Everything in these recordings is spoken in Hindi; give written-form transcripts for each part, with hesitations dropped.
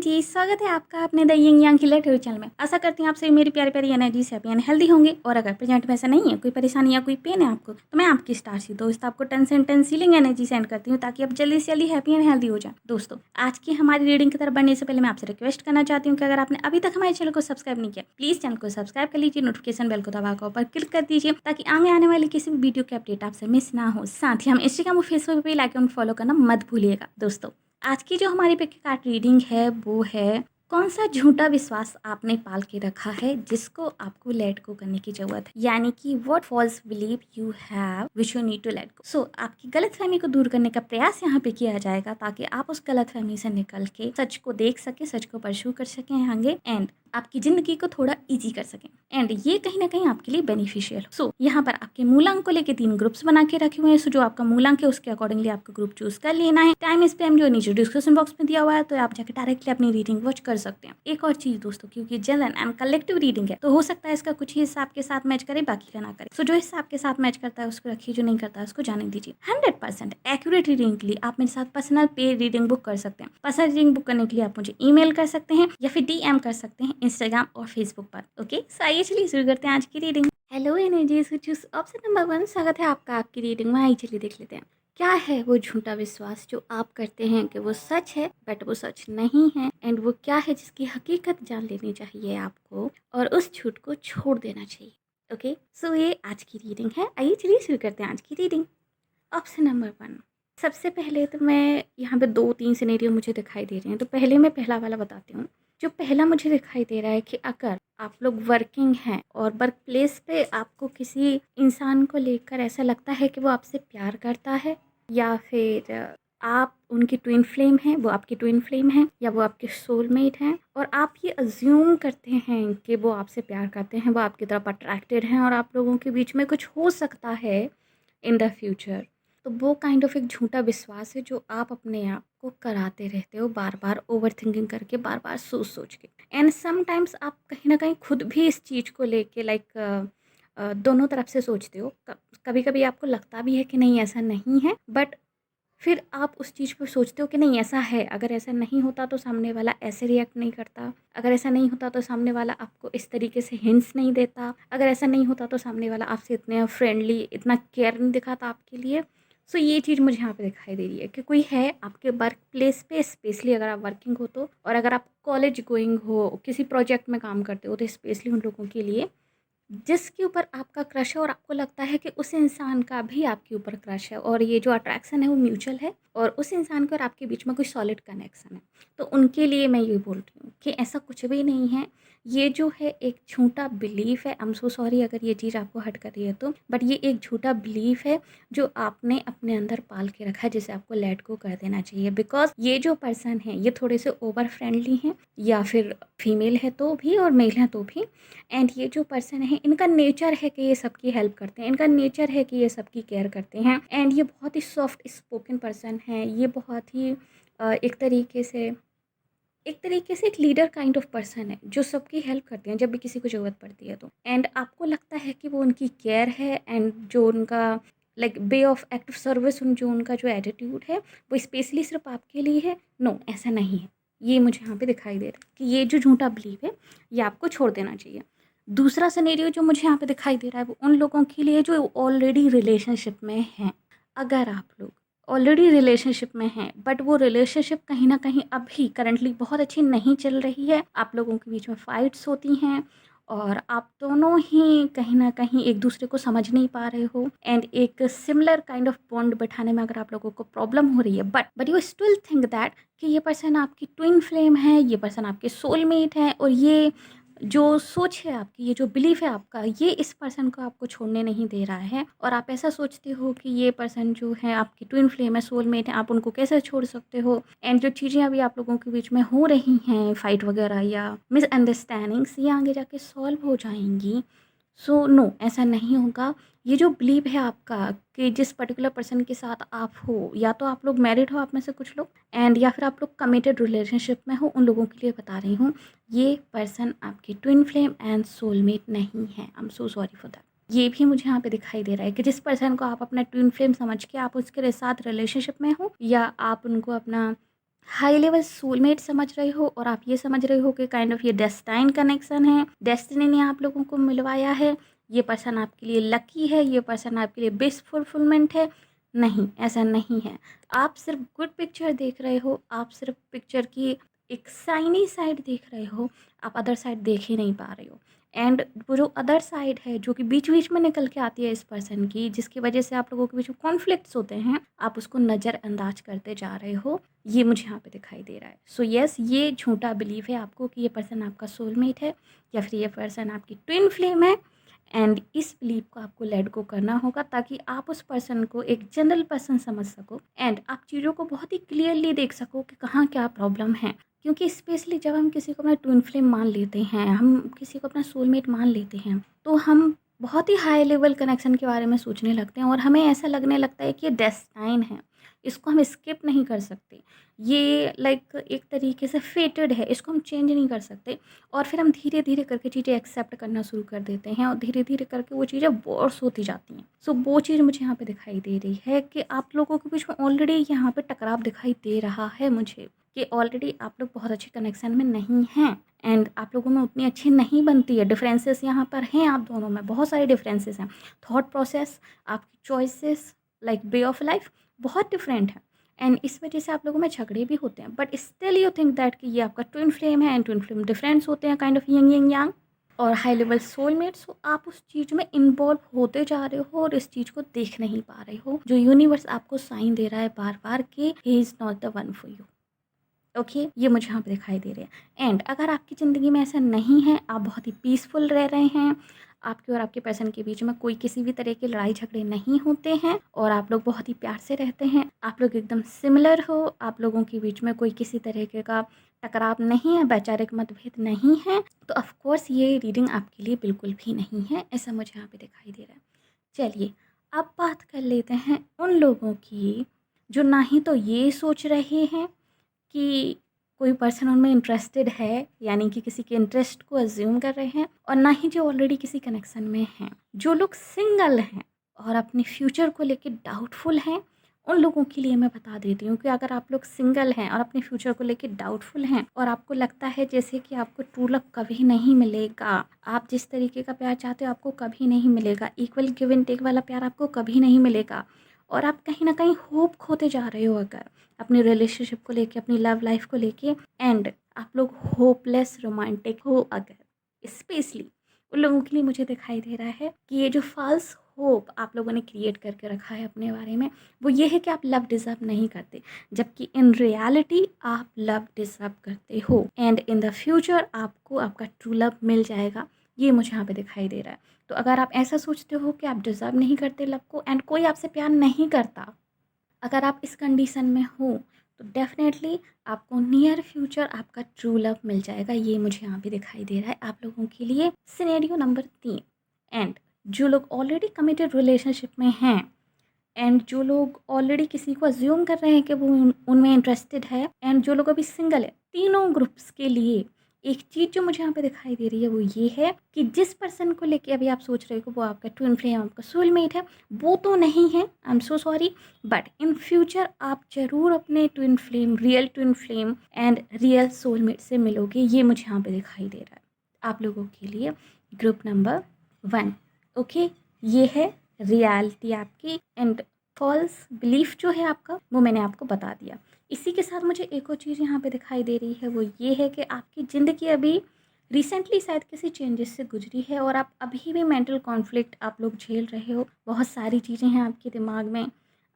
जी, स्वागत है आपका अपने द यिंग यांग की यूट्यूब चैनल में। आशा करती हूँ आप सभी मेरी प्यारी प्यारी एनर्जी से हैप्पी एंड हेल्दी होंगे। और अगर प्रेजेंट में ऐसा नहीं है, कोई परेशानी या कोई पेन है आपको, तो मैं आपकी स्टार सी दोस्त आपको 10 से 10 सीलिंग एनर्जी सेंड करती हूँ ताकि आप जल्दी से जल्दी हैप्पी एंड हेल्दी हो जाए। दोस्तों, आज की हमारी रीडिंग की तरफ बढ़ने से पहले मैं आपसे रिक्वेस्ट करना चाहती हूँ कि अगर आपने अभी तक हमारे चैनल को सब्सक्राइब नहीं किया, प्लीज चैनल को सब्सक्राइब कर लीजिए, नोटिफिकेशन बेल को दबाकर ऊपर क्लिक कर दीजिए ताकि आगे आने वाली किसी भी वीडियो की अपडेट आपसे मिस ना हो। साथ ही हम इंस्टाग्राम और फेसबुक पे लाइक एंड फॉलो करना मत भूलिएगा। दोस्तों, आज की जो हमारी पिक कार्ड रीडिंग है वो है कौन सा झूठा विश्वास आपने पाल के रखा है जिसको आपको लेट गो करने की जरूरत है, यानी कि what false believe you have which you need to let go. So आपकी गलतफहमी को दूर करने का प्रयास यहाँ पे किया जाएगा ताकि आप उस गलतफहमी से निकल के सच को देख सके, सच को परस्यू कर सकें आगे एंड आपकी जिंदगी को थोड़ा इजी कर सकें एंड ये कहीं ना कहीं आपके लिए बेनिफिशियल। सो यहाँ पर आपके मूलांक को लेकर 3 ग्रुप्स बना के रखे हुए हैं। सो जो आपका मूलांक है उसके अकॉर्डिंगली आपको ग्रुप चूज कर लेना है। टाइम स्पैम जो नीचे डिस्क्रिप्शन बॉक्स में दिया हुआ है, तो आप जाकर डायरेक्टली अपनी रीडिंग वॉच कर सकते हैं। एक और चीज दोस्तों, क्योंकि जनरल एंड कलेक्टिव रीडिंग है तो हो सकता है इसका कुछ ही हिस्सा आपके साथ मैच करे, बाकी का ना करे। सो जो हिस्सा आपके साथ मैच करता है उसको रखिए, जो नहीं करता है उसको जाने दीजिए। 100% एक्यूरेट रीडिंग के लिए आप मेरे साथ पर्सनल पे रीडिंग बुक कर सकते हैं। पर्सनल रीडिंग बुक करने के लिए आप मुझे ईमेल कर सकते हैं या फिर DM कर सकते हैं इंस्टाग्राम और फेसबुक पर। ओके, सो आइए चलिए शुरू करते हैं आज की reading. Hello energies, option number 1, स्वागत है आपका आपकी रीडिंग में। आइए चलिए देख लेते हैं क्या है वो झूठा विश्वास जो आप करते हैं कि वो सच है बट वो सच नहीं है, एंड वो क्या है जिसकी हकीकत जान लेनी चाहिए आपको और उस झूठ को छोड़ देना चाहिए। ओके, सो ये आज की रीडिंग है। आइए चलिए शुरू करते हैं आज की रीडिंग। ऑप्शन नंबर 1, सबसे पहले तो मैं यहाँ पे 2-3 सिनेरियो मुझे दिखाई दे रहे हैं, तो पहले मैं पहला वाला बताती हूँ। जो पहला मुझे दिखाई दे रहा है कि अगर आप लोग वर्किंग हैं और वर्क प्लेस पे आपको किसी इंसान को लेकर ऐसा लगता है कि वो आपसे प्यार करता है, या फिर आप उनकी ट्विन फ्लेम हैं, वो आपकी ट्विन फ्लेम हैं, या वो आपके सोलमेट हैं, और आप ये अज्यूम करते हैं कि वो आपसे प्यार करते हैं, वो आपकी तरफ अट्रैक्टेड हैं और आप लोगों के बीच में कुछ हो सकता है इन द फ्यूचर। तो वो काइंड ऑफ एक झूठा विश्वास है जो आप अपने आप को कराते रहते हो, बार बार ओवर थिंकिंग करके, बार बार सोच सोच के। एंड समटाइम्स आप कहीं ना कहीं खुद भी इस चीज़ को लेके दोनों तरफ से सोचते हो। कभी कभी आपको लगता भी है कि नहीं ऐसा नहीं है, बट फिर आप उस चीज़ पर सोचते हो कि नहीं ऐसा है। अगर ऐसा नहीं होता तो सामने वाला ऐसे रिएक्ट नहीं करता, अगर ऐसा नहीं होता तो सामने वाला आपको इस तरीके से हिंट्स नहीं देता, अगर ऐसा नहीं होता तो सामने वाला आपसे इतने फ्रेंडली, इतना केयर नहीं दिखाता आपके लिए। सो ये चीज़ मुझे यहाँ पे दिखाई दे रही है कि कोई है आपके वर्क प्लेस पे, स्पेशली अगर आप वर्किंग हो तो, और अगर आप कॉलेज गोइंग हो, किसी प्रोजेक्ट में काम करते हो, तो स्पेशली उन लोगों के लिए जिसके ऊपर आपका क्रश है और आपको लगता है कि उस इंसान का भी आपके ऊपर क्रश है और ये जो अट्रैक्शन है वो म्यूचुअल है और उस इंसान के और आपके बीच में कोई सॉलिड कनेक्शन है। तो उनके लिए मैं ये बोल रही हूँ कि ऐसा कुछ भी नहीं है। ये जो है एक झूठा बिलीफ है। आई एम सो सॉरी अगर ये चीज़ आपको हर्ट कर रही है तो, बट ये एक झूठा बिलीफ है जो आपने अपने अंदर पाल के रखा है, जिसे आपको लेट गो कर देना चाहिए। बिकॉज ये जो पर्सन है ये थोड़े से ओवर फ्रेंडली हैं, या फिर फीमेल है तो भी और मेल है तो भी। एंड ये जो पर्सन है इनका नेचर है कि ये सबकी हेल्प करते हैं, इनका नेचर है कि ये सबकी केयर करते हैं, एंड ये बहुत ही सॉफ्ट स्पोकन पर्सन है। ये बहुत ही एक तरीके से एक लीडर काइंड ऑफ पर्सन है जो सबकी हेल्प करते हैं जब भी किसी को ज़रूरत पड़ती है तो। एंड आपको लगता है कि वो उनकी केयर है, एंड जो उनका way of act of service, जो उनका जो एटीट्यूड है वो स्पेशली सिर्फ आपके लिए है। नो, ऐसा नहीं है। ये मुझे यहाँ पे दिखाई दे रहा है कि ये जो झूठा बिलीव है ये आपको छोड़ देना चाहिए। दूसरा सिनेरियो जो मुझे यहाँ पे दिखाई दे रहा है वो उन लोगों के लिए जो ऑलरेडी रिलेशनशिप में हैं। अगर आप लोग ऑलरेडी रिलेशनशिप में हैं बट वो रिलेशनशिप कहीं ना कहीं अभी करंटली बहुत अच्छी नहीं चल रही है, आप लोगों के बीच में फाइट्स होती हैं और आप दोनों ही कहीं ना कहीं एक दूसरे को समझ नहीं पा रहे हो, एंड एक सिमिलर काइंड ऑफ बॉन्ड बैठाने में अगर आप लोगों को प्रॉब्लम हो रही है, but you still think that कि ये पर्सन आपकी ट्विन फ्लेम है, ये पर्सन आपके सोलमेट है, और ये जो सोच है आपकी, ये जो बिलीफ है आपका, ये इस पर्सन को आपको छोड़ने नहीं दे रहा है। और आप ऐसा सोचते हो कि ये पर्सन जो है आपकी ट्विन फ्लेम है, सोलमेट है, आप उनको कैसे छोड़ सकते हो। एंड जो चीज़ें अभी आप लोगों के बीच में हो रही हैं, फाइट वगैरह या मिसअंडरस्टैंडिंग्स, ये आगे जाके सॉल्व हो जाएंगी। सो नो, ऐसा नहीं होगा। ये जो बिलीव है आपका कि जिस पर्टिकुलर पर्सन के साथ आप हो, या तो आप लोग मैरिड हो आप में से कुछ लोग, एंड या फिर आप लोग कमिटेड रिलेशनशिप में हो, उन लोगों के लिए बता रही हूँ, ये पर्सन आपकी ट्विन फ्लेम एंड सोलमेट नहीं है। I am so sorry for that. ये भी मुझे यहाँ पे दिखाई दे रहा है कि जिस पर्सन को आप अपना ट्विन फ्लेम समझ के आप उसके साथ रिलेशनशिप में हो, या आप उनको अपना हाई लेवल सोलमेट समझ रहे हो और आप ये समझ रहे हो कि काइंड ऑफ ये डेस्टाइन कनेक्शन है, डेस्टिनी ने आप लोगों को मिलवाया है, ये पर्सन आपके लिए लकी है, ये पर्सन आपके लिए बेस्ट फुलफिलमेंट है। नहीं, ऐसा नहीं है। आप सिर्फ गुड पिक्चर देख रहे हो, आप सिर्फ पिक्चर की एक शाइनी साइड देख रहे हो, आप अदर साइड देख ही नहीं पा रहे हो। एंड वो जो अदर साइड है जो कि बीच बीच में निकल के आती है इस पर्सन की, जिसकी वजह से आप लोगों के बीच में कॉन्फ्लिक्ट्स होते हैं, आप उसको नज़रअंदाज करते जा रहे हो, ये मुझे यहाँ पे दिखाई दे रहा है। सो यस, ये झूठा बिलीव है आपको कि ये पर्सन आपका सोलमेट है या फिर ये पर्सन आपकी ट्विन फ्लेम है। एंड इस बिलीव को आपको लेट गो करना होगा ताकि आप उस पर्सन को एक जनरल पर्सन समझ सको एंड आप चीज़ों को बहुत ही क्लियरली देख सको कि कहाँ क्या प्रॉब्लम है। क्योंकि स्पेशली जब हम किसी को अपना ट्विन फ्लेम मान लेते हैं, हम किसी को अपना सोलमेट मान लेते हैं, तो हम बहुत ही हाई लेवल कनेक्शन के बारे में सोचने लगते हैं और हमें ऐसा लगने लगता है कि ये डेस्टाइन है, इसको हम स्किप नहीं कर सकते, ये लाइक एक तरीके से फेटेड है, इसको हम चेंज नहीं कर सकते। और फिर हम धीरे धीरे करके चीज़ें एक्सेप्ट करना शुरू कर देते हैं और धीरे धीरे करके वो चीज़ें वर्स होती जाती हैं। सो वो चीज़ मुझे यहाँ पे दिखाई दे रही है कि आप लोगों के बीच में ऑलरेडी यहाँ पे टकराव दिखाई दे रहा है मुझे, कि ऑलरेडी आप लोग बहुत अच्छे कनेक्शन में नहीं हैं एंड आप लोगों में उतनी अच्छी नहीं बनती है। डिफरेंसेस यहाँ पर हैं, आप दोनों में बहुत सारे डिफरेंसेस हैं। थॉट प्रोसेस, आपकी choices, like way of life बहुत डिफरेंट है एंड इस वजह से आप लोगों में झगड़े भी होते हैं। But still you think that कि ये आपका ट्विन फ्लेम है एंड ट्विन फ्लेम डिफरेंस होते हैं, काइंड ऑफ यंग यंग यांग और हाई लेवल सोलमेट्स हो। आप उस चीज़ में इन्वॉल्व होते जा रहे हो और इस चीज़ को देख नहीं पा रहे हो, जो यूनिवर्स आपको साइन दे रहा है बार बार कि he is not the one for you. Okay, ये मुझे यहाँ पे दिखाई दे रहे हैं। एंड अगर आपकी ज़िंदगी में ऐसा नहीं है, आप बहुत ही पीसफुल रह रहे हैं, आपके और आपके पर्सन के बीच में कोई किसी भी तरह के लड़ाई झगड़े नहीं होते हैं और आप लोग बहुत ही प्यार से रहते हैं, आप लोग एकदम सिमिलर हो, आप लोगों के बीच में कोई किसी तरीके का टकराव नहीं है, वैचारिक मतभेद नहीं है, तो ऑफकोर्स ये रीडिंग आपके लिए बिल्कुल भी नहीं है, ऐसा मुझे यहाँ पे दिखाई दे रहा है। चलिए, अब बात कर लेते हैं उन लोगों की जो ना ही तो ये सोच रहे हैं कि कोई पर्सन उनमें इंटरेस्टेड है, यानी कि किसी के इंटरेस्ट को अज्यूम कर रहे हैं, और ना ही जो ऑलरेडी किसी कनेक्शन में हैं। जो लोग सिंगल हैं और अपने फ्यूचर को लेके डाउटफुल हैं, उन लोगों के लिए मैं बता देती हूँ कि अगर आप लोग सिंगल हैं और अपने फ्यूचर को लेके डाउटफुल हैं और आपको लगता है जैसे कि आपको ट्रू लव कभी नहीं मिलेगा, आप जिस तरीके का प्यार चाहते हो आपको कभी नहीं मिलेगा, इक्वल गिव एंड टेक वाला प्यार आपको कभी नहीं मिलेगा, और आप कहीं ना कहीं होप खोते जा रहे हो अगर अपनी रिलेशनशिप को लेके, अपनी लव लाइफ को लेके, एंड आप लोग होपलेस रोमांटिक हो अगर, स्पेशली उन लोगों के लिए मुझे दिखाई दे रहा है कि ये जो फॉल्स होप आप लोगों ने क्रिएट करके रखा है अपने बारे में, वो ये है कि आप लव डिज़र्व नहीं करते, जबकि इन रियलिटी आप लव डिज़र्व करते हो एंड इन द फ्यूचर आपको आपका ट्रू लव मिल जाएगा, ये मुझे यहाँ पे दिखाई दे रहा है। तो अगर आप ऐसा सोचते हो कि आप डिज़र्व नहीं करते लव को एंड कोई आपसे प्यार नहीं करता, अगर आप इस कंडीशन में हो, तो डेफिनेटली आपको नियर फ्यूचर आपका ट्रू लव मिल जाएगा, ये मुझे यहाँ पे दिखाई दे रहा है आप लोगों के लिए। सिनेरियो नंबर 3, एंड जो लोग ऑलरेडी कमिटेड रिलेशनशिप में हैं एंड जो लोग ऑलरेडी किसी को अज्यूम कर रहे हैं कि वो उनमें इंटरेस्टेड है, एंड जो लोग अभी सिंगल है, तीनों ग्रुप्स के लिए एक चीज़ जो मुझे यहाँ पे दिखाई दे रही है वो ये है कि जिस पर्सन को लेके अभी आप सोच रहे हो वो आपका ट्विन फ्लेम, आपका सोलमेट है, वो तो नहीं है, I am so sorry, but in future आप ज़रूर अपने twin flame, real twin flame and real soulmate से मिलोगे, ये मुझे यहाँ पे दिखाई दे रहा है आप लोगों के लिए, ग्रुप नंबर 1। ओके, ये है रियलिटी आपकी एंड फॉल्स बिलीफ जो है आपका, वो मैंने आपको बता दिया। इसी के साथ मुझे एक और चीज़ यहाँ पे दिखाई दे रही है, वो ये है कि आपकी ज़िंदगी अभी रिसेंटली शायद किसी चेंजेस से गुजरी है और आप अभी भी मेंटल कॉन्फ्लिक्ट आप लोग झेल रहे हो, बहुत सारी चीज़ें हैं आपके दिमाग में,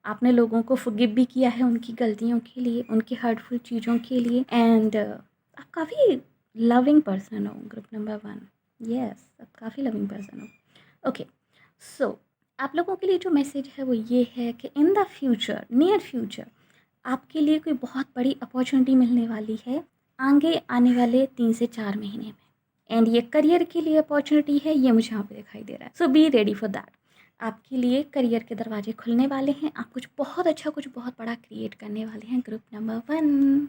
आपने लोगों को फॉरगिव भी किया है उनकी गलतियों के लिए, उनकी हर्टफुल चीज़ों के लिए, एंड आप काफ़ी लविंग पर्सन हो, ग्रुप नंबर 1, यस, आप काफ़ी लविंग पर्सन हो। ओके, सो आप लोगों के लिए जो मैसेज है वो ये है कि in the future, near future, आपके लिए कोई बहुत बड़ी अपॉर्चुनिटी मिलने वाली है आगे आने वाले 3 से 4 महीने में, एंड ये करियर के लिए अपॉर्चुनिटी है, ये मुझे यहाँ पे दिखाई दे रहा है। सो बी रेडी फॉर दैट, आपके लिए करियर के दरवाजे खुलने वाले हैं, आप कुछ बहुत अच्छा, कुछ बहुत बड़ा क्रिएट करने वाले हैं, ग्रुप नंबर 1।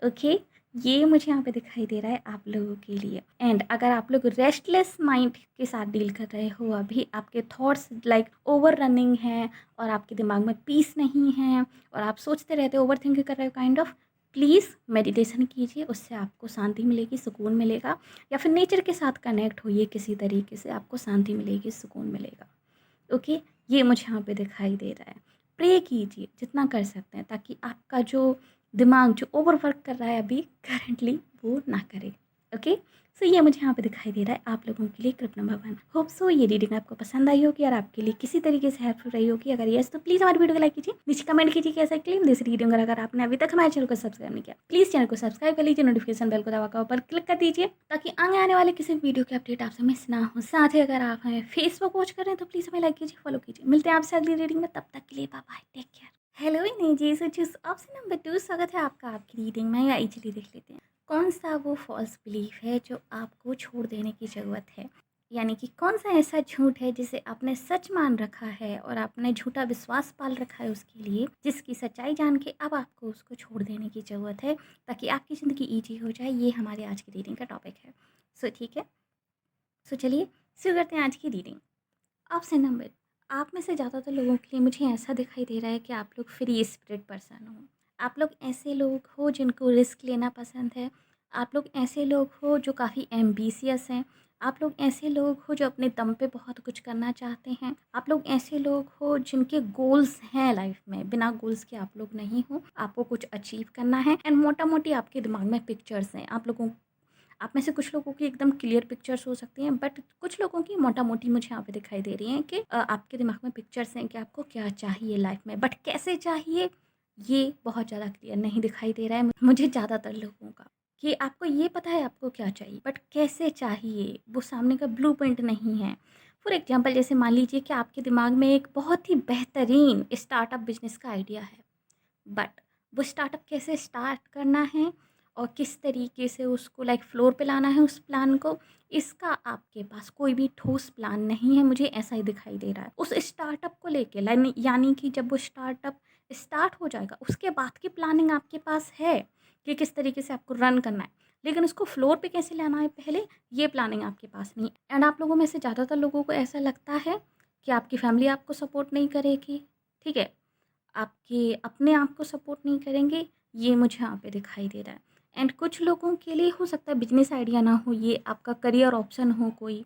ओके, ये मुझे यहाँ पे दिखाई दे रहा है आप लोगों के लिए। एंड अगर आप लोग रेस्टलेस माइंड के साथ डील कर रहे हो, अभी आपके थॉट्स लाइक ओवर रनिंग हैं और आपके दिमाग में पीस नहीं है और आप सोचते रहते हो, ओवर थिंक कर रहे हो काइंड ऑफ, प्लीज़ मेडिटेशन कीजिए, उससे आपको शांति मिलेगी, सुकून मिलेगा, या फिर नेचर के साथ कनेक्ट होइए किसी तरीके से, आपको शांति मिलेगी, सुकून मिलेगा। ओके, ये मुझे यहाँ पे दिखाई दे रहा है। प्रे कीजिए जितना कर सकते हैं, ताकि आपका जो दिमाग जो ओवरवर्क कर रहा है अभी करंटली, वो ना करे। ओके, सो ये मुझे यहाँ पे दिखाई दे रहा है आप लोगों के लिए कृप नंबर 1। होप सो ये रीडिंग आपको पसंद आई होगी और आपके लिए किसी तरीके से हेल्पफुल रही होगी। अगर यस तो प्लीज़ हमारी वीडियो को लाइक कीजिए, नीचे कमेंट कीजिए कैसा क्लेम दिस रीडिंग। और अगर आपने अभी तक हमारे चैनल को सब्सक्राइब नहीं किया, प्लीज़ चैनल को सब्सक्राइब कर लीजिए, नोटिफिकेशन बेल को दबाकर ऊपर क्लिक कर दीजिए, ताकि आगे आने वाले किसी वीडियो के अपडेट आपसे मिस ना हो। साथ ही अगर आप हमें फेसबुक वॉच कर रहे हैं तो प्लीज़ हमें लाइक कीजिए, फॉलो कीजिए। मिलते हैं आपसे अगली रीडिंग में, तब तक के लिए bye bye, take care. Hello energy, so choose option number 2, स्वागत है आपका आपकी रीडिंग में। या इजली देख लेते हैं कौन सा वो फॉल्स बिलीफ है जो आपको छोड़ देने की ज़रूरत है। यानी कि कौन सा ऐसा झूठ है जिसे आपने सच मान रखा है और आपने झूठा विश्वास पाल रखा है उसके लिए, जिसकी सच्चाई जान के अब आपको उसको छोड़ देने की ज़रूरत है, ताकि आपकी ज़िंदगी ईजी हो जाए। ये हमारे आज की रीडिंग का टॉपिक है। सो ठीक है, सो चलिए शुरू करते हैं आज की रीडिंग। ऑप्शन नंबर, आप में से ज़्यादातर लोगों के लिए मुझे ऐसा दिखाई दे रहा है कि आप लोग फ्री स्पिरिट पर्सन हो। आप लोग ऐसे लोग हो जिनको रिस्क लेना पसंद है। आप लोग ऐसे लोग हो जो काफ़ी एम्बिशियस हैं। आप लोग ऐसे लोग हो जो अपने दम पे बहुत कुछ करना चाहते हैं। आप लोग ऐसे लोग हो जिनके गोल्स हैं लाइफ में, बिना गोल्स के आप लोग नहीं हो। आपको कुछ अचीव करना है एंड मोटा मोटी आपके दिमाग में पिक्चर्स हैं। आप में से कुछ लोगों की एकदम क्लियर पिक्चर्स हो सकती हैं, बट कुछ लोगों की मोटा मोटी मुझे यहाँ पे दिखाई दे रही हैं कि आपके दिमाग में पिक्चर्स हैं कि आपको क्या चाहिए लाइफ में, बट कैसे चाहिए ये बहुत ज़्यादा क्लियर नहीं दिखाई दे रहा है मुझे ज़्यादातर लोगों का। कि आपको ये पता है आपको क्या चाहिए, बट कैसे चाहिए वो सामने का ब्लूप्रिंट नहीं है। फॉर एग्जाम्पल, जैसे मान लीजिए कि आपके दिमाग में एक बहुत ही बेहतरीन स्टार्टअप बिजनेस का आइडिया है, बट वो स्टार्टअप कैसे स्टार्ट करना है और किस तरीके से उसको लाइक फ्लोर पे लाना है उस प्लान को, इसका आपके पास कोई भी ठोस प्लान नहीं है। मुझे ऐसा ही दिखाई दे रहा है उस स्टार्टअप को लेके, यानी कि जब वो स्टार्टअप स्टार्ट हो जाएगा उसके बाद की प्लानिंग आपके पास है कि किस तरीके से आपको रन करना है, लेकिन उसको फ्लोर पे कैसे लाना है पहले, ये प्लानिंग आपके पास नहीं है। एंड आप लोगों में से ज़्यादातर लोगों को ऐसा लगता है कि आपकी फैमिली आपको सपोर्ट नहीं करेगी, ठीक है, आपके अपने आप को सपोर्ट नहीं करेंगे, ये मुझे यहाँ पे दिखाई दे रहा है। एंड कुछ लोगों के लिए हो सकता है बिजनेस आइडिया ना हो, ये आपका करियर ऑप्शन हो कोई,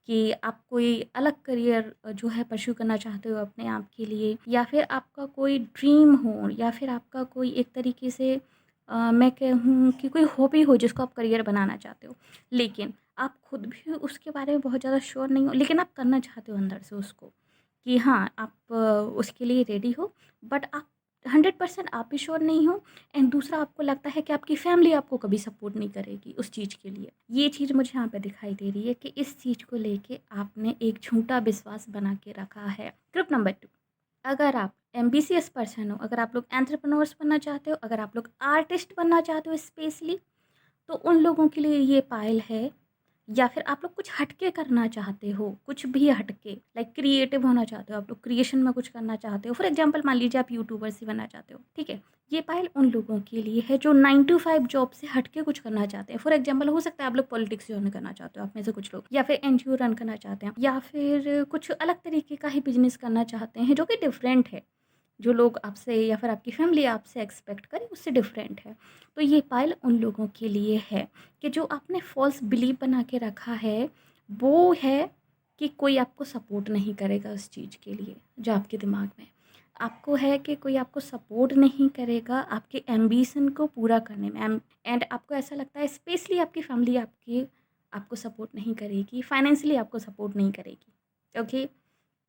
कि आप कोई अलग करियर जो है परस्यू करना चाहते हो अपने आप के लिए, या फिर आपका कोई ड्रीम हो, या फिर आपका कोई एक तरीके से मैं कहूँ कि कोई हॉबी हो जिसको आप करियर बनाना चाहते हो, लेकिन आप खुद भी उसके बारे में बहुत ज़्यादा श्योर नहीं हो, लेकिन आप करना चाहते हो अंदर से उसको, कि हाँ आप उसके लिए रेडी हो, बट आप 100% आप भी श्योर नहीं हो। एंड दूसरा, आपको लगता है कि आपकी फैमिली आपको कभी सपोर्ट नहीं करेगी उस चीज़ के लिए। ये चीज़ मुझे यहाँ पे दिखाई दे रही है कि इस चीज़ को लेके आपने एक झूठा विश्वास बना के रखा है। ग्रुप नंबर 2, अगर आप एम्बिशियस पर्सन हो, अगर आप लोग एंटरप्रेन्योर्स बनना चाहते हो, अगर आप लोग आर्टिस्ट बनना चाहते हो स्पेशली, तो उन लोगों के लिए ये पायल है। या फिर आप लोग कुछ हटके करना चाहते हो, कुछ भी हटके, लाइक क्रिएटिव होना चाहते हो, आप लोग क्रिएशन में कुछ करना चाहते हो। फॉर एग्जांपल, मान लीजिए आप यूट्यूबर्स ही बनना चाहते हो, ठीक है, ये पायल उन लोगों के लिए है जो 9 to 5 जॉब से हटके कुछ करना चाहते हैं। फॉर एग्जाम्पल, हो सकता है आप लोग पॉलिटिक्स ज्वाइन करना चाहते हो, आप में से कुछ लोग, या फिर एनजीओ रन करना चाहते हैं, या फिर कुछ अलग तरीके का ही बिजनेस करना चाहते हैं जो कि डिफरेंट है, जो लोग आपसे या फिर आपकी फैमिली आपसे एक्सपेक्ट करे उससे डिफरेंट है। तो ये पायल उन लोगों के लिए है कि जो आपने फॉल्स बिलीव बना के रखा है, वो है कि कोई आपको सपोर्ट नहीं करेगा उस चीज़ के लिए, जो आपके दिमाग में आपको है कि कोई आपको सपोर्ट नहीं करेगा आपके एम्बिशन को पूरा करने में। एंड आपको ऐसा लगता है स्पेशली आपकी फैमिली आपको सपोर्ट नहीं करेगी, फाइनेंशियली आपको सपोर्ट नहीं करेगी। ओके,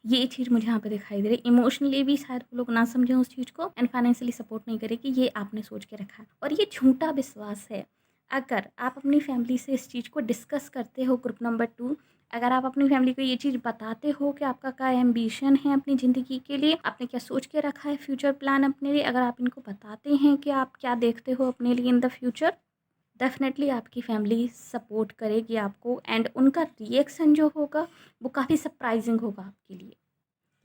ये चीज़ मुझे यहाँ पे दिखाई दे रही है। इमोशनली भी शायद वो लोग ना समझें उस चीज़ को, एंड फाइनेंशियली सपोर्ट नहीं करेगी, ये आपने सोच के रखा है और ये झूठा विश्वास है। अगर आप अपनी फैमिली से इस चीज़ को डिस्कस करते हो, ग्रुप नंबर 2, अगर आप अपनी फैमिली को ये चीज़ बताते हो कि आपका क्या एम्बिशन है अपनी ज़िंदगी के लिए, आपने क्या सोच के रखा है फ्यूचर प्लान अपने लिए, अगर आप इनको बताते हैं कि आप क्या देखते हो अपने लिए इन द फ्यूचर, डेफिनेटली आपकी फैमिली सपोर्ट करेगी आपको, एंड उनका रिएक्शन जो होगा वो काफ़ी सरप्राइजिंग होगा आपके लिए।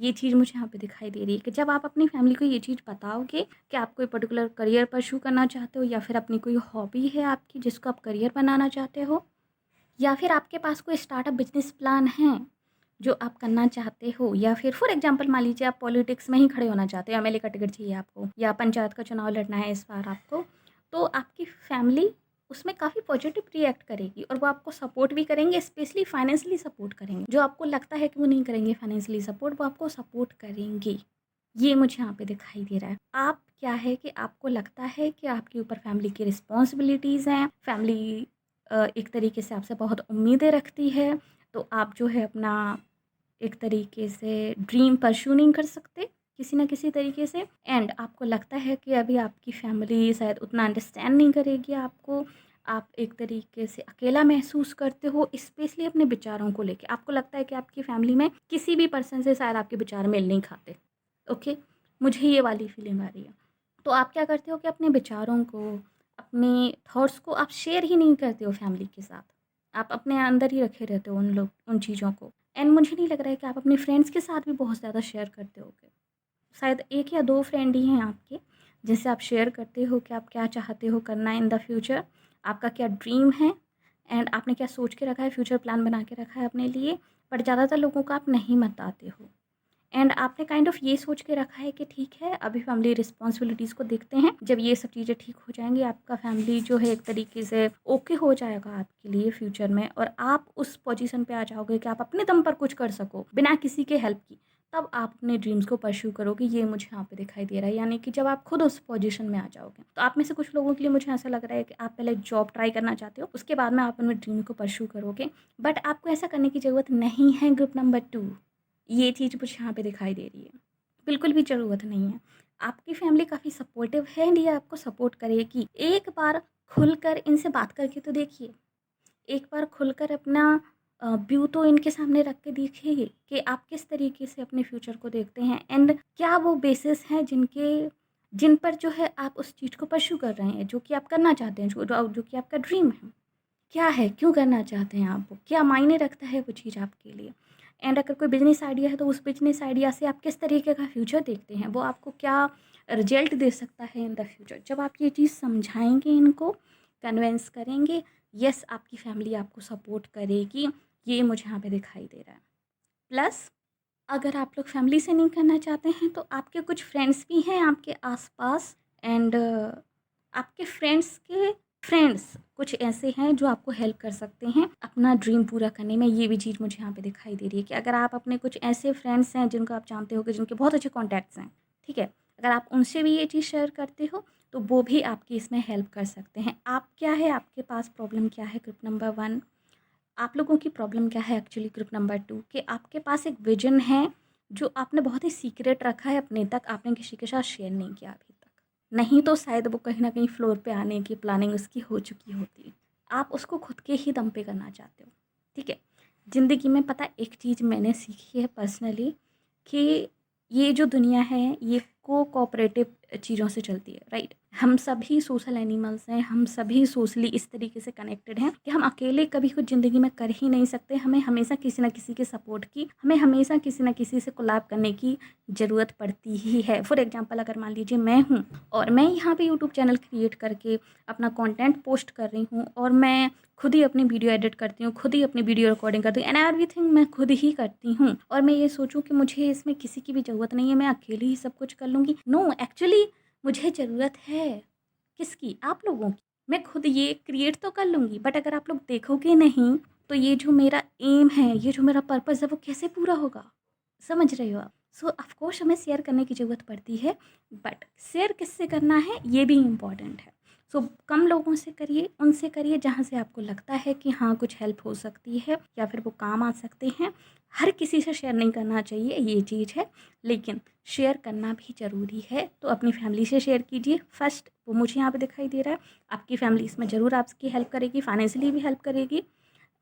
ये चीज़ मुझे यहाँ पे दिखाई दे रही है कि जब आप अपनी फैमिली को ये चीज़ बताओगे कि आप कोई पर्टिकुलर करियर परस्यू करना चाहते हो, या फिर अपनी कोई हॉबी है आपकी जिसको आप करियर बनाना चाहते हो, या फिर आपके पास कोई स्टार्टअप बिजनेस प्लान है जो आप करना चाहते हो, या फिर फॉर एग्जांपल मान लीजिए आप पॉलिटिक्स में ही खड़े होना चाहते हो, एमएलए का टिकट चाहिए आपको, या पंचायत का चुनाव लड़ना है इस बार आपको, तो आपकी फैमिली उसमें काफ़ी पॉजिटिव रिएक्ट करेगी और वो आपको सपोर्ट भी करेंगे, स्पेशली फाइनेंशियली सपोर्ट करेंगे। जो आपको लगता है कि वो नहीं करेंगे फाइनेंशियली सपोर्ट, वो आपको सपोर्ट करेंगे। ये मुझे यहाँ पे दिखाई दे रहा है। आप क्या है कि आपको लगता है कि आपके ऊपर फैमिली की रिस्पॉन्सिबिलिटीज़ हैं, फैमिली एक तरीके से आपसे बहुत उम्मीदें रखती है, तो आप जो है अपना एक तरीके से ड्रीम परस्यू नहीं कर सकते किसी ना किसी तरीके से। एंड आपको लगता है कि अभी आपकी फैमिली शायद उतना अंडरस्टैंड नहीं करेगी आपको, आप एक तरीके से अकेला महसूस करते हो, स्पेशली अपने विचारों को लेके। आपको लगता है कि आपकी फैमिली में किसी भी पर्सन से शायद आपके विचार मेल नहीं खाते। ओके, मुझे ये वाली फीलिंग आ रही है। तो आप क्या करते हो कि अपने विचारों को, अपने थॉट्स को आप शेयर ही नहीं करते हो फैमिली के साथ। आप अपने अंदर ही रखे रहते हो उन चीज़ों को। एंड मुझे नहीं लग रहा है कि आप अपने फ्रेंड्स के साथ भी बहुत ज़्यादा शेयर करते होगे। शायद 1 या 2 फ्रेंड ही हैं आपके, जिनसे आप शेयर करते हो कि आप क्या चाहते हो करना इन द फ्यूचर, आपका क्या ड्रीम है एंड आपने क्या सोच के रखा है, फ्यूचर प्लान बना के रखा है अपने लिए। बट ज़्यादातर लोगों को आप नहीं बताते हो। एंड आपने काइंड ऑफ ये सोच के रखा है कि ठीक है, अभी फैमिली रिस्पॉन्सिबिलिटीज़ को देखते हैं, जब ये सब चीज़ें ठीक हो जाएंगी, आपका फैमिली जो है एक तरीके से ओके हो जाएगा आपके लिए फ्यूचर में, और आप उस पोजीशन पे आ जाओगे कि आप अपने दम पर कुछ कर सको बिना किसी के हेल्प की, तब आप अपने ड्रीम्स को परस्यू करोगे। ये मुझे यहाँ पे दिखाई दे रहा है, यानी कि जब आप खुद उस पोजीशन में आ जाओगे। तो आप में से कुछ लोगों के लिए मुझे ऐसा लग रहा है कि आप पहले जॉब ट्राई करना चाहते हो, उसके बाद में आप अपने ड्रीम को परस्यू करोगे। बट आपको ऐसा करने की ज़रूरत नहीं है ग्रुप नंबर 2। ये चीज़ मुझे यहाँ पे दिखाई दे रही है, बिल्कुल भी ज़रूरत नहीं है। आपकी फैमिली काफ़ी सपोर्टिव है एंड ये आपको सपोर्ट करेगी। एक बार खुलकर इनसे बात करके तो देखिए, एक बार खुलकर अपना व्यू तो इनके सामने रख के देखिए कि आप किस तरीके से अपने फ्यूचर को देखते हैं एंड क्या वो बेसिस हैं जिन पर जो है आप उस चीज़ को परस्यू कर रहे हैं, जो कि आप करना चाहते हैं, जो कि आपका ड्रीम है। क्या है, क्यों करना चाहते हैं आप वो, क्या मायने रखता है वो चीज़ आपके लिए। एंड अगर कोई बिजनेस आइडिया है तो उस बिजनेस आइडिया से आप किस तरीके का फ्यूचर देखते हैं, वो आपको क्या रिजल्ट दे सकता है इन द फ्यूचर। जब आप ये चीज़ समझाएंगे, इनको कन्वेंस करेंगे, यस आपकी फैमिली आपको सपोर्ट करेगी। ये मुझे यहाँ पे दिखाई दे रहा है। प्लस अगर आप लोग फैमिली से नहीं करना चाहते हैं तो आपके कुछ फ्रेंड्स भी हैं आपके आसपास, एंड आपके फ्रेंड्स के फ्रेंड्स कुछ ऐसे हैं जो आपको हेल्प कर सकते हैं अपना ड्रीम पूरा करने में। ये भी चीज़ मुझे यहाँ पे दिखाई दे रही है कि अगर आप अपने कुछ ऐसे फ्रेंड्स हैं जिनको आप जानते हो कि जिनके बहुत अच्छे कॉन्टैक्ट्स हैं, ठीक है, अगर आप उनसे भी ये चीज़ शेयर करते हो तो वो भी आपकी इसमें हेल्प कर सकते हैं। आप क्या है, आपके पास प्रॉब्लम क्या है ग्रुप नंबर 1, आप लोगों की प्रॉब्लम क्या है एक्चुअली ग्रुप नंबर 2, कि आपके पास एक विजन है जो आपने बहुत ही सीक्रेट रखा है अपने तक, आपने किसी के साथ शेयर नहीं किया अभी तक। नहीं तो शायद वो कहीं ना कहीं फ्लोर पे आने की प्लानिंग उसकी हो चुकी होती। आप उसको खुद के ही दम पे करना चाहते हो, ठीक है। ज़िंदगी में पता है, एक चीज़ मैंने सीखी है पर्सनली कि ये जो दुनिया है ये कोऑपरेटिव चीज़ों से चलती है, राइट। हम सभी सोशल एनिमल्स हैं, हम सभी सोशली इस तरीके से कनेक्टेड हैं कि हम अकेले कभी कुछ ज़िंदगी में कर ही नहीं सकते। हमें हमेशा किसी ना किसी के सपोर्ट की, हमें हमेशा किसी ना किसी से कोलैब करने की ज़रूरत पड़ती ही है। फॉर एग्जांपल, अगर मान लीजिए मैं हूँ और मैं यहाँ पे यूट्यूब चैनल क्रिएट करके अपना कंटेंट पोस्ट कर रही हूँ और मैं खुद ही अपनी वीडियो एडिट करती हूँ, खुद ही अपनी वीडियो रिकॉर्डिंग करती हूँ, एंड एवरीथिंग मैं खुद ही करती हूँ, और मैं ये सोचूं कि मुझे इसमें किसी की भी ज़रूरत नहीं है, मैं अकेले ही सब कुछ कर लूँगी। नो, एक्चुअली मुझे ज़रूरत है किसकी, आप लोगों की। मैं खुद ये क्रिएट तो कर लूँगी, बट अगर आप लोग देखोगे नहीं तो ये जो मेरा एम है, ये जो मेरा पर्पज़ है, वो कैसे पूरा होगा, समझ रहे हो आप। सो ऑफकोर्स हमें शेयर करने की ज़रूरत पड़ती है, बट शेयर किससे करना है ये भी इम्पॉर्टेंट है। सो कम लोगों से करिए, उनसे करिए जहाँ से आपको लगता है कि हाँ कुछ हेल्प हो सकती है या फिर वो काम आ सकते हैं। हर किसी से शेयर नहीं करना चाहिए, ये चीज़ है, लेकिन शेयर करना भी ज़रूरी है। तो अपनी फैमिली से शेयर कीजिए फर्स्ट, वो मुझे यहाँ पे दिखाई दे रहा है। आपकी फैमिली इसमें ज़रूर आपकी हेल्प करेगी, फाइनेंशियली भी हेल्प करेगी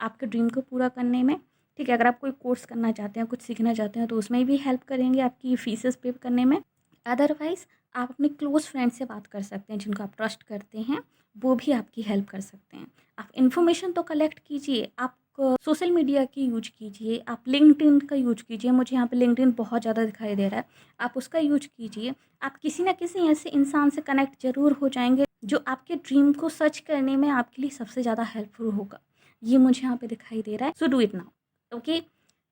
आपके ड्रीम को पूरा करने में, ठीक है। अगर आप कोई कोर्स करना चाहते हैं, कुछ सीखना चाहते हैं, तो उसमें भी हेल्प करेंगे आपकी फीसेस पे करने में। अदरवाइज़ आप अपने क्लोज़ फ्रेंड से बात कर सकते हैं, जिनको आप ट्रस्ट करते हैं, वो भी आपकी हेल्प कर सकते हैं। आप इन्फॉर्मेशन तो कलेक्ट कीजिए, आप सोशल मीडिया की यूज कीजिए, आप लिंक्डइन का यूज कीजिए, मुझे यहाँ पे लिंक्डइन बहुत ज़्यादा दिखाई दे रहा है, आप उसका यूज कीजिए। आप किसी ना किसी ऐसे इंसान से कनेक्ट ज़रूर हो जाएंगे जो आपके ड्रीम को सर्च करने में आपके लिए सबसे ज़्यादा हेल्पफुल होगा। ये मुझे यहाँ पे दिखाई दे रहा है। So do it now, okay.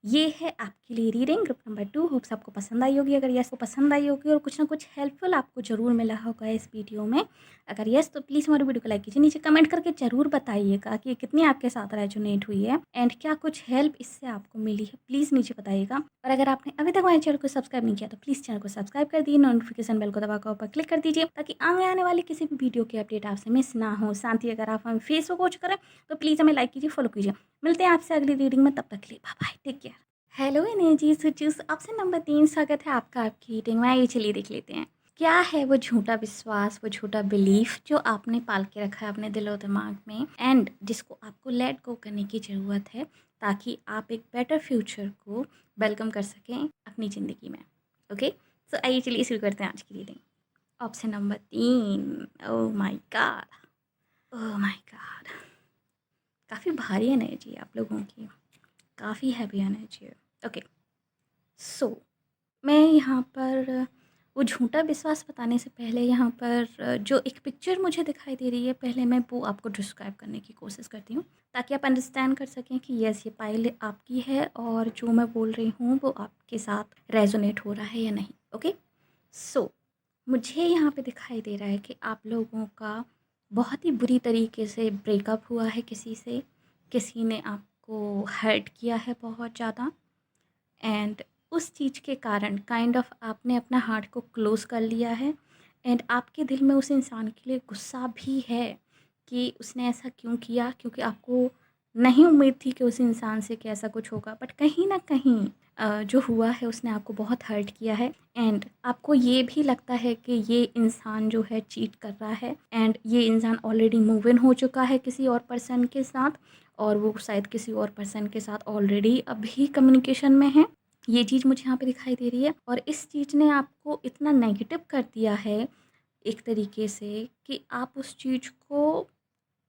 ये है आपके लिए रीडिंग ग्रुप नंबर 2। होप्स आपको पसंद आई होगी। अगर यस तो पसंद आई होगी और कुछ ना कुछ हेल्पफुल आपको ज़रूर मिला होगा इस वीडियो में। अगर यस तो प्लीज़ हमारी वीडियो को लाइक कीजिए, नीचे कमेंट करके ज़रूर बताइएगा कि कितनी आपके साथ रेजोनेट हुई है एंड क्या कुछ हेल्प इससे आपको मिली है, प्लीज़ नीचे बताइएगा। और अगर आपने अभी तक हमारे चैनल को सब्सक्राइब नहीं किया तो प्लीज़ चैनल को सब्सक्राइब कर दिए, नोटिफिकेशन बेल को दबाकर ऊपर क्लिक कर दीजिए ताकि आगे आने वाली किसी भी वीडियो की अपडेट आपसे मिस ना हो। साथ ही अगर आप हमें फेसबुक वॉच करें तो प्लीज़ हमें लाइक कीजिए, फॉलो कीजिए। मिलते हैं आपसे अगली रीडिंग में, तब तक के लिए bye bye, take care. Hello energy switches, option number 3 स्वागत है आपका आपकी रीडिंग में। आइए चलिए देख लेते हैं क्या है वो झूठा विश्वास, वो झूठा बिलीफ जो आपने पाल के रखा है अपने दिलो दिमाग में एंड जिसको आपको लेट गो करने की ज़रूरत है ताकि आप एक बेटर फ्यूचर को वेलकम कर सकें अपनी ज़िंदगी में। ओके, सो आइए चलिए शुरू करते हैं आज की reading. Option number 3। Oh my God, oh my God, काफ़ी भारी एनर्जी है आप लोगों की, काफ़ी हैवी एनर्जी है। ओके, सो मैं यहाँ पर वो झूठा विश्वास बताने से पहले यहाँ पर जो एक पिक्चर मुझे दिखाई दे रही है, पहले मैं वो आपको डिस्क्राइब करने की कोशिश करती हूँ ताकि आप अंडरस्टैंड कर सकें कि यस ये पाइल आपकी है और जो मैं बोल रही हूँ वो आपके साथ रेजोनेट हो रहा है या नहीं। ओके, सो मुझे यहाँ पे दिखाई दे रहा है कि आप लोगों का बहुत ही बुरी तरीके से ब्रेकअप हुआ है किसी से, किसी ने आपको हर्ट किया है बहुत ज़्यादा एंड उस चीज़ के कारण काइंड ऑफ आपने अपना हार्ट को क्लोज़ कर लिया है एंड आपके दिल में उस इंसान के लिए गुस्सा भी है कि उसने ऐसा क्यों किया, क्योंकि आपको नहीं उम्मीद थी कि उस इंसान से कि ऐसा कुछ होगा, बट कहीं ना कहीं जो हुआ है उसने आपको बहुत हर्ट किया है एंड आपको ये भी लगता है कि ये इंसान जो है चीट कर रहा है एंड ये इंसान ऑलरेडी मूव इन हो चुका है किसी और पर्सन के साथ और वो शायद किसी और पर्सन के साथ ऑलरेडी अभी कम्युनिकेशन में है। ये चीज़ मुझे यहाँ पे दिखाई दे रही है और इस चीज़ ने आपको इतना नेगेटिव कर दिया है एक तरीके से कि आप उस चीज़ को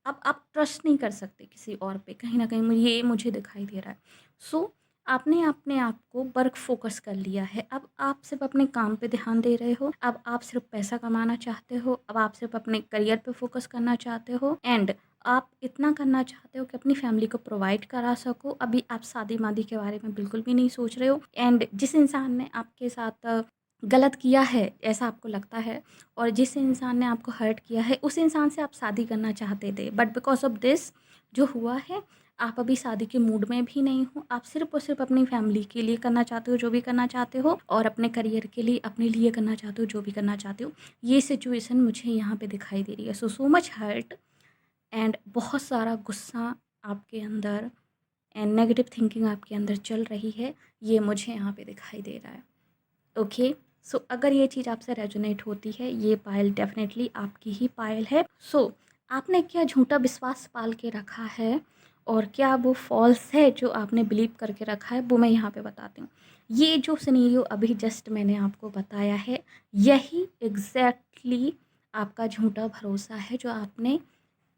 अब आप ट्रस्ट नहीं कर सकते किसी और पे, कहीं ना कहीं ये मुझे दिखाई दे रहा है। सो आपने अपने आप को वर्क फोकस कर लिया है, अब आप सिर्फ अपने काम पे ध्यान दे रहे हो, अब आप सिर्फ पैसा कमाना चाहते हो, अब आप सिर्फ अपने करियर पे फोकस करना चाहते हो एंड आप इतना करना चाहते हो कि अपनी फैमिली को प्रोवाइड करा सको। अभी आप शादी वादी के बारे में बिल्कुल भी नहीं सोच रहे हो एंड जिस इंसान ने आपके साथ गलत किया है ऐसा आपको लगता है और जिस इंसान ने आपको हर्ट किया है उस इंसान से आप शादी करना चाहते थे, बट बिकॉज ऑफ दिस जो हुआ है आप अभी शादी के मूड में भी नहीं हो। आप सिर्फ और सिर्फ अपनी फैमिली के लिए करना चाहते हो जो भी करना चाहते हो और अपने करियर के लिए अपने लिए करना चाहते हो जो भी करना चाहते हो। ये सिचुएशन मुझे यहाँ पे दिखाई दे रही है। सो मच हर्ट एंड बहुत सारा गुस्सा आपके अंदर एंड नेगेटिव थिंकिंग आपके अंदर चल रही है, ये मुझे यहाँ पे दिखाई दे रहा है। ओके, सो अगर ये चीज़ आपसे रेजोनेट होती है, ये पायल डेफिनेटली आपकी ही पायल है। सो आपने क्या झूठा विश्वास पाल के रखा है और क्या वो फॉल्स है जो आपने बिलीव करके रखा है, वो मैं यहाँ पे बताती हूँ। ये जो सिनेरियो अभी जस्ट मैंने आपको बताया है, यही एग्जैक्टली आपका झूठा भरोसा है जो आपने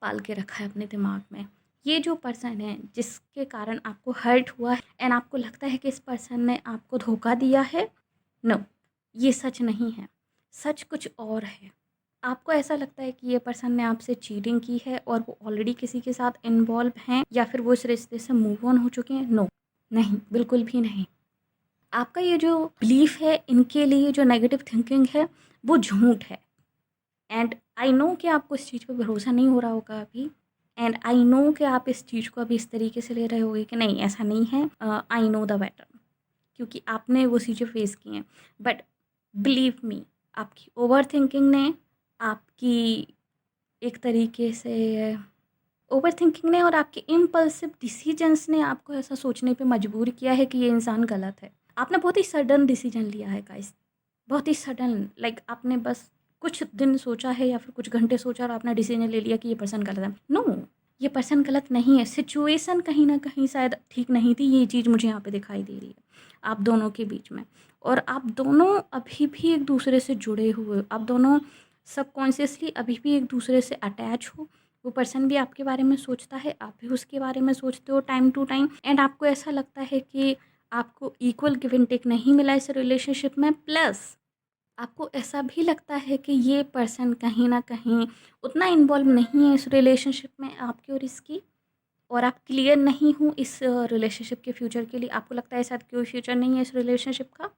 पाल के रखा है अपने दिमाग में। ये जो पर्सन है जिसके कारण आपको हर्ट हुआ है एंड आपको लगता है कि इस पर्सन ने आपको धोखा दिया है, नो, ये सच नहीं है, सच कुछ और है। आपको ऐसा लगता है कि ये पर्सन ने आपसे चीटिंग की है और वो ऑलरेडी किसी के साथ इन्वॉल्व हैं या फिर वो इस रिश्ते से मूव ऑन हो चुके हैं, नो, नहीं, बिल्कुल भी नहीं। आपका ये जो बिलीफ है, इनके लिए जो नेगेटिव थिंकिंग है वो झूठ है एंड आई नो कि आपको इस चीज़ पे भरोसा नहीं हो रहा होगा अभी एंड आई नो कि आप इस चीज़ को अभी इस तरीके से ले रहे होगे कि नहीं ऐसा नहीं है, आई नो द बेटर, क्योंकि आपने वो चीज़ें फेस की हैं। बट बिलीव मी, आपकी ओवर थिंकिंग ने, आपकी एक तरीके से ओवर थिंकिंग ने और आपके इम्पल्सिव डिसीजंस ने आपको ऐसा सोचने पे मजबूर किया है कि ये इंसान गलत है। आपने बहुत ही सडन डिसीजन लिया है गाइस, बहुत ही सडन, लाइक आपने बस कुछ दिन सोचा है या फिर कुछ घंटे सोचा और आपने डिसीजन ले लिया कि ये पर्सन गलत है। नो, ये पर्सन गलत नहीं है, सिचुएशन कहीं ना कहीं शायद ठीक नहीं थी, ये चीज़ मुझे यहाँ पे दिखाई दे रही है आप दोनों के बीच में। और आप दोनों अभी भी एक दूसरे से जुड़े हुए हो, आप दोनों सबकॉन्शियसली अभी भी एक दूसरे से अटैच हो। वो पर्सन भी आपके बारे में सोचता है, आप भी उसके बारे में सोचते हो टाइम टू टाइम एंड आपको ऐसा लगता है कि आपको इक्वल गिव एंड टेक नहीं मिला इस रिलेशनशिप में, प्लस आपको ऐसा भी लगता है कि ये पर्सन कहीं ना कहीं उतना इन्वॉल्व नहीं है इस रिलेशनशिप में आपकी और इसकी। और आप क्लियर नहीं हो इस रिलेशनशिप के फ्यूचर के लिए, आपको लगता है शायद कोई फ्यूचर नहीं है इस रिलेशनशिप का,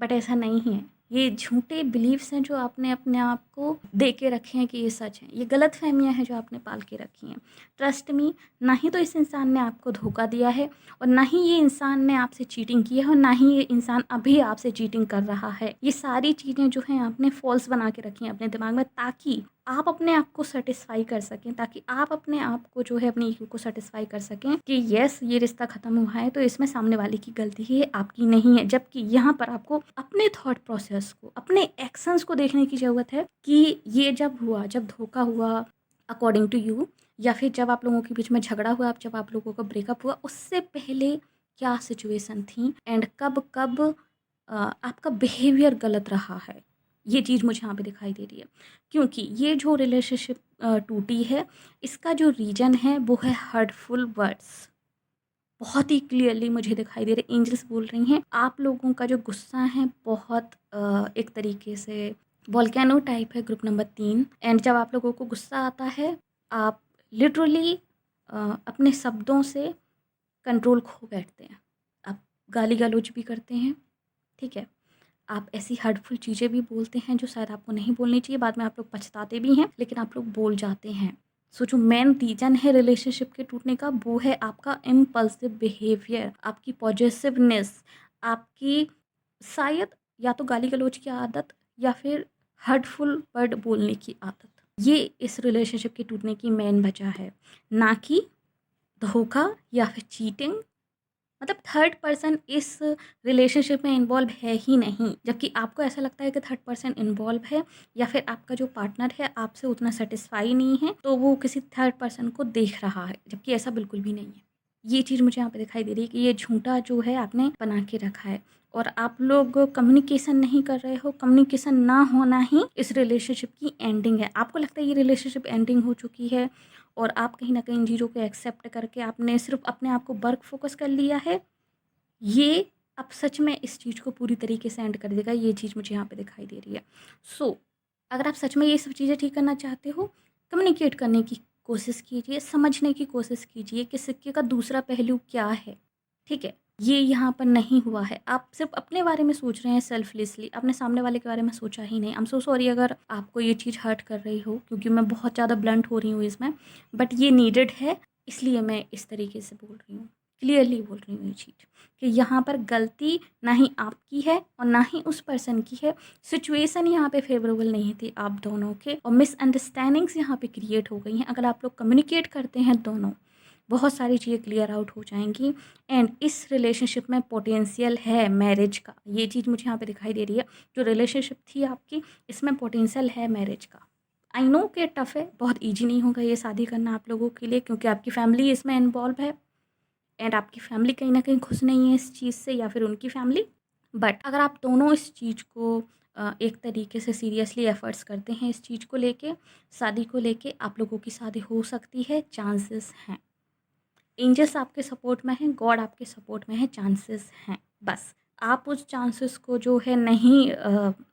बट ऐसा नहीं है। ये झूठे बिलीव्स हैं जो आपने अपने आप को दे के रखे हैं कि ये सच है। ये गलत फहमियाँ हैं जो आपने पाल के रखी हैं। ट्रस्ट मी, ना ही तो इस इंसान ने आपको धोखा दिया है, और ना ही ये इंसान ने आपसे चीटिंग की है, और ना ही ये इंसान अभी आपसे चीटिंग कर रहा है। ये सारी चीज़ें जो हैं आपने फॉल्स बना के रखी हैं अपने दिमाग में, ताकि आप अपने आप को सेटिस्फाई कर सकें, ताकि आप अपने आप को जो है अपनी ईगो को सेटिस्फाई कर सकें कि यस ये रिश्ता ख़त्म हुआ है तो इसमें सामने वाले की गलती है, आपकी नहीं है। जबकि यहाँ पर आपको अपने थॉट प्रोसेस को, अपने एक्शंस को देखने की ज़रूरत है कि ये जब हुआ, जब धोखा हुआ अकॉर्डिंग टू यू, या फिर जब आप लोगों के बीच में झगड़ा हुआ, जब आप लोगों का ब्रेकअप हुआ, उससे पहले क्या सिचुएशन थी एंड कब कब आपका बिहेवियर गलत रहा है। ये चीज़ मुझे यहाँ पे दिखाई दे रही है, क्योंकि ये जो रिलेशनशिप टूटी है, इसका जो रीज़न है वो है हर्टफुल वर्ड्स। बहुत ही क्लियरली मुझे दिखाई दे रहे, एंजल्स बोल रही हैं आप लोगों का जो गुस्सा है बहुत एक तरीके से वोल्केनो टाइप है, ग्रुप नंबर 3। एंड जब आप लोगों को गुस्सा आता है, आप लिटरली अपने शब्दों से कंट्रोल खो बैठते हैं। आप गाली गलौज भी करते हैं, ठीक है, आप ऐसी हर्टफुल चीज़ें भी बोलते हैं जो शायद आपको नहीं बोलनी चाहिए, बाद में आप लोग पछताते भी हैं, लेकिन आप लोग बोल जाते हैं। सो जो मेन रीज़न है रिलेशनशिप के टूटने का, वो है आपका इम्पल्सिव बिहेवियर, आपकी पॉजेसिवनेस, आपकी शायद या तो गाली गलौज की आदत या फिर हर्टफुल वर्ड बोलने की आदत। ये इस रिलेशनशिप के टूटने की मेन वजह है, ना कि धोखा या फिर चीटिंग। मतलब थर्ड पर्सन इस रिलेशनशिप में इन्वॉल्व है ही नहीं, जबकि आपको ऐसा लगता है कि थर्ड पर्सन इन्वॉल्व है, या फिर आपका जो पार्टनर है आपसे उतना सेटिस्फाई नहीं है तो वो किसी थर्ड पर्सन को देख रहा है, जबकि ऐसा बिल्कुल भी नहीं है। ये चीज़ मुझे यहाँ पे दिखाई दे रही है कि ये झूठा जो है आपने बना के रखा है, और आप लोग कम्युनिकेशन नहीं कर रहे हो। कम्युनिकेशन ना होना ही इस रिलेशनशिप की एंडिंग है। आपको लगता है ये रिलेशनशिप एंडिंग हो चुकी है, और आप कहीं ना कहीं इन चीज़ों को एक्सेप्ट करके आपने सिर्फ अपने आप को वर्क फोकस कर लिया है। ये अब सच में इस चीज़ को पूरी तरीके से एंड कर देगा, ये चीज़ मुझे यहाँ पे दिखाई दे रही है। सो अगर आप सच में ये सब चीज़ें ठीक करना चाहते हो, कम्युनिकेट करने की कोशिश कीजिए, समझने की कोशिश कीजिए कि सिक्के का दूसरा पहलू क्या है, ठीक है। ये यहाँ पर नहीं हुआ है, आप सिर्फ अपने बारे में सोच रहे हैं सेल्फलेसली, अपने सामने वाले के बारे में सोचा ही नहीं। आई एम सो सॉरी अगर आपको ये चीज़ हर्ट कर रही हो, क्योंकि मैं बहुत ज़्यादा ब्लंट हो रही हूँ इसमें, बट ये नीडेड है, इसलिए मैं इस तरीके से बोल रही हूँ, क्लियरली बोल रही हूँ ये चीज़ कि यहाँ पर गलती ना ही आपकी है और ना ही उस पर्सन की है। सिचुएशन यहाँ पे फेवरेबल नहीं थी आप दोनों के, और मिसअंडरस्टैंडिंग्स यहाँ पे क्रिएट हो गई हैं। अगर आप लोग कम्युनिकेट करते हैं दोनों, बहुत सारी चीज़ें क्लियर आउट हो जाएंगी, एंड इस रिलेशनशिप में पोटेंशियल है मैरिज का। ये चीज़ मुझे यहाँ पे दिखाई दे रही है, जो रिलेशनशिप थी आपकी, इसमें पोटेंशियल है मैरिज का। आई नो कि टफ़ है, बहुत ईजी नहीं होगा ये शादी करना आप लोगों के लिए, क्योंकि आपकी फैमिली इसमें इन्वॉल्व है, एंड आपकी फैमिली कहीं ना कहीं खुश नहीं है इस चीज़ से, या फिर उनकी फैमिली। बट अगर आप दोनों इस चीज़ को एक तरीके से सीरियसली एफर्ट्स करते हैं इस चीज़ को लेके, शादी को लेके, आप लोगों की शादी हो सकती है, चांसेस हैं। एंजल्स आपके सपोर्ट में हैं, गॉड आपके सपोर्ट में है, चांसेस हैं। बस आप उस चांसेस को जो है नहीं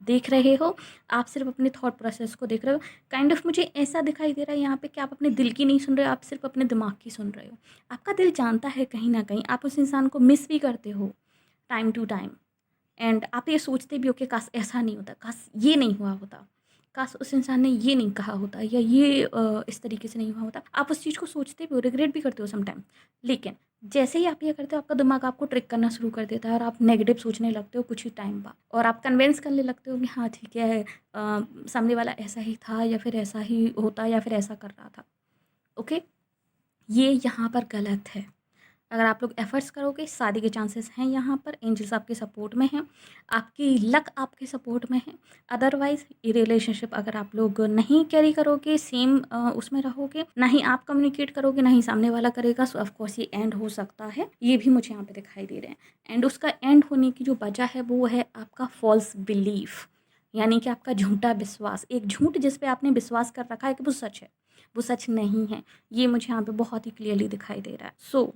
देख रहे हो, आप सिर्फ अपने थॉट प्रोसेस को देख रहे हो। काइंड ऑफ मुझे ऐसा दिखाई दे रहा है यहाँ पे कि आप अपने दिल की नहीं सुन रहे हो, आप सिर्फ अपने दिमाग की सुन रहे हो। आपका दिल जानता है कहीं ना कहीं, आप उस इंसान को मिस भी करते हो टाइम टू टाइम, एंड आप ये सोचते भी हो कि काश ऐसा नहीं होता, काश ये नहीं हुआ होता, काश उस इंसान ने ये नहीं कहा होता, या ये इस तरीके से नहीं हुआ होता। आप उस चीज़ को सोचते भी हो, रिग्रेट भी करते हो समटाइम। लेकिन जैसे ही आप ये करते हो, आपका दिमाग आपको ट्रिक करना शुरू कर देता है, और आप नेगेटिव सोचने लगते हो कुछ ही टाइम बाद, और आप कन्विंस करने लगते हो कि हाँ ठीक है, सामने वाला ऐसा ही था, या फिर ऐसा ही होता, या फिर ऐसा कर रहा था। ओके, ये यहाँ पर गलत है। अगर आप लोग एफर्ट्स करोगे, शादी के चांसेस हैं यहाँ पर, एंजल्स आपके सपोर्ट में हैं, आपकी लक आपके सपोर्ट में है। अदरवाइज़ ये रिलेशनशिप अगर आप लोग नहीं कैरी करोगे, सेम उसमें रहोगे, ना ही आप कम्युनिकेट करोगे, ना ही सामने वाला करेगा, सो ऑफकोर्स ये एंड हो सकता है। ये भी मुझे यहाँ पे दिखाई दे रहे हैं, एंड उसका एंड होने की जो वजह है वो है आपका फॉल्स बिलीफ, यानी कि आपका झूठा विश्वास। एक झूठ जिस पे आपने विश्वास कर रखा है कि वो सच है, वो सच नहीं है। ये मुझे यहाँ पे बहुत ही क्लियरली दिखाई दे रहा है। सो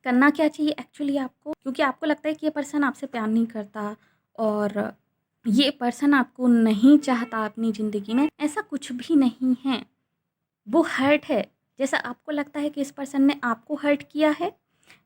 करना क्या चाहिए एक्चुअली आपको, क्योंकि आपको लगता है कि ये पर्सन आपसे प्यार नहीं करता, और ये पर्सन आपको नहीं चाहता अपनी ज़िंदगी में, ऐसा कुछ भी नहीं है। वो हर्ट है, जैसा आपको लगता है कि इस पर्सन ने आपको हर्ट किया है,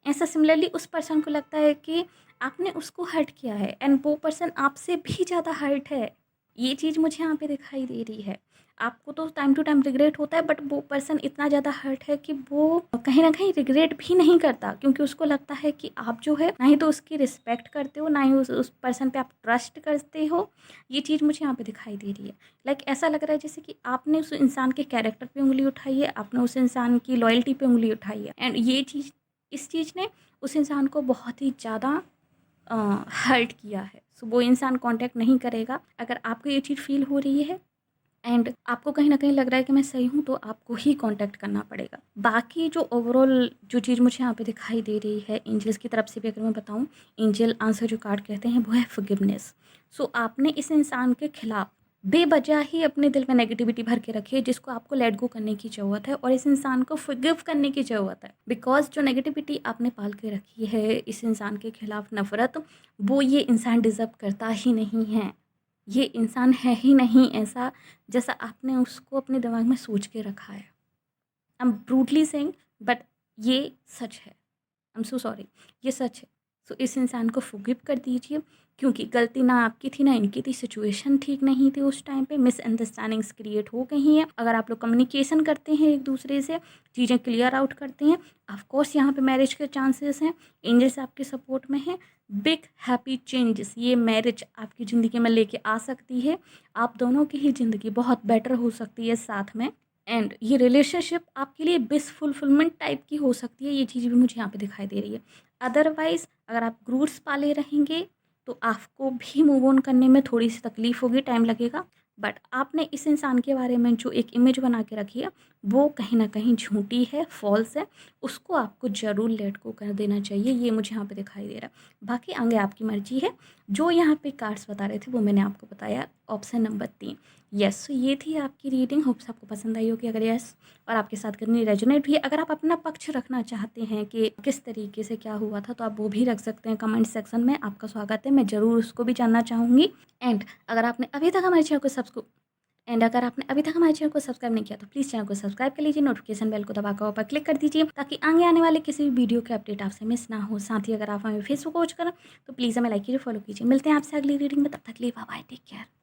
ऐसा सिमिलरली उस पर्सन को लगता है कि आपने उसको हर्ट किया है एंड वो पर्सन आपसे भी ज़्यादा हर्ट है। ये चीज़ मुझे यहाँ पे दिखाई दे रही है। आपको तो टाइम टू टाइम रिग्रेट होता है, बट वो पर्सन इतना ज़्यादा हर्ट है कि वो कहीं ना कहीं रिग्रेट भी नहीं करता, क्योंकि उसको लगता है कि आप जो है ना ही तो उसकी रिस्पेक्ट करते हो, ना ही उस पर्सन पे आप ट्रस्ट करते हो। ये चीज़ मुझे यहाँ पे दिखाई दे रही है। लाइक ऐसा लग रहा है जैसे कि आपने उस इंसान के कैरेक्टर पे उंगली उठाई है, आपने उस इंसान की लॉयल्टी पे उंगली उठाई है, एंड ये चीज़, इस चीज़ ने उस इंसान को बहुत ही ज़्यादा हर्ट किया है। सो वो इंसान कांटेक्ट नहीं करेगा। अगर आपको ये चीज़ फ़ील हो रही है एंड आपको कहीं न कहीं लग रहा है कि मैं सही हूँ, तो आपको ही कांटेक्ट करना पड़ेगा। बाकी जो ओवरऑल जो चीज़ मुझे यहाँ पे दिखाई दे रही है एंजल्स की तरफ से भी अगर मैं बताऊँ, एंजल आंसर जो कार्ड कहते हैं वो है फॉरगिवनेस। सो आपने इस इंसान के खिलाफ बेवजह ही अपने दिल में नेगेटिविटी भर के रखी है, जिसको आपको लेट गो करने की ज़रूरत है और इस इंसान को फॉरगिव करने की ज़रूरत है। बिकॉज़ जो नेगेटिविटी आपने पाल के रखी है इस इंसान के खिलाफ, नफ़रत, वो ये इंसान डिज़र्व करता ही नहीं है। ये इंसान है ही नहीं ऐसा जैसा आपने उसको अपने दिमाग में सोच के रखा है। I am brutally saying, but ये सच है। आई एम सो सॉरी, ये सच है। सो इस इंसान को फॉरगिव कर दीजिए, क्योंकि गलती ना आपकी थी ना इनकी थी, सिचुएशन ठीक नहीं थी उस टाइम पे, मिसअंडरस्टैंडिंग्स क्रिएट हो गई हैं। अगर आप लोग कम्युनिकेशन करते हैं एक दूसरे से, चीज़ें क्लियर आउट करते हैं, ऑफ कोर्स यहाँ पे मैरिज के चांसेस हैं। एंजल्स आपके सपोर्ट में हैं। बिग हैप्पी चेंजेस ये मैरिज आपकी ज़िंदगी में लेके आ सकती है। आप दोनों की ही ज़िंदगी बहुत बेटर हो सकती है साथ में, एंड ये रिलेशनशिप आपके लिए बिस फुलफिलमेंट टाइप की हो सकती है। ये चीज़ भी मुझे यहाँ पे दिखाई दे रही है। अदरवाइज़ अगर आप ग्रूर्स पाले रहेंगे तो आपको भी मूव ऑन करने में थोड़ी सी तकलीफ़ होगी, टाइम लगेगा। बट आपने इस इंसान के बारे में जो एक इमेज बना के रखी है वो कहीं ना कहीं झूठी है, फॉल्स है। उसको आपको ज़रूर लेट गो कर देना चाहिए, ये मुझे यहाँ पे दिखाई दे रहा है। बाकी आगे आपकी मर्जी है। जो यहाँ पे कार्ड्स बता रहे थे वो मैंने आपको बताया, ऑप्शन नंबर 3। यस, सो ये थी आपकी रीडिंग। होप्स आपको पसंद आई होगी। अगर यस और आपके साथ करनी रेजोनेट भी है, अगर आप अपना पक्ष रखना चाहते हैं कि किस तरीके से क्या हुआ था, तो आप वो भी रख सकते हैं कमेंट सेक्शन में। आपका स्वागत है, मैं ज़रूर उसको भी जानना चाहूँगी। एंड अगर आपने अभी तक हमारे चैनल को सब्सक्राइब नहीं किया तो प्लीज़ चैनल को सब्सक्राइब कर लीजिए, नोटिफिकेशन बेल को दबाकर ऊपर क्लिक कर दीजिए, ताकि आगे आने वाले किसी भी वीडियो के अपडेट आपसे मिस ना हो। साथ ही अगर आप हमें फेसबुक वॉच करें तो प्लीज़ हमें लाइक कीजिए, फॉलो कीजिए। मिलते हैं आपसे अगली रीडिंग में, तब तक के लिए बाय बाय, टेक केयर।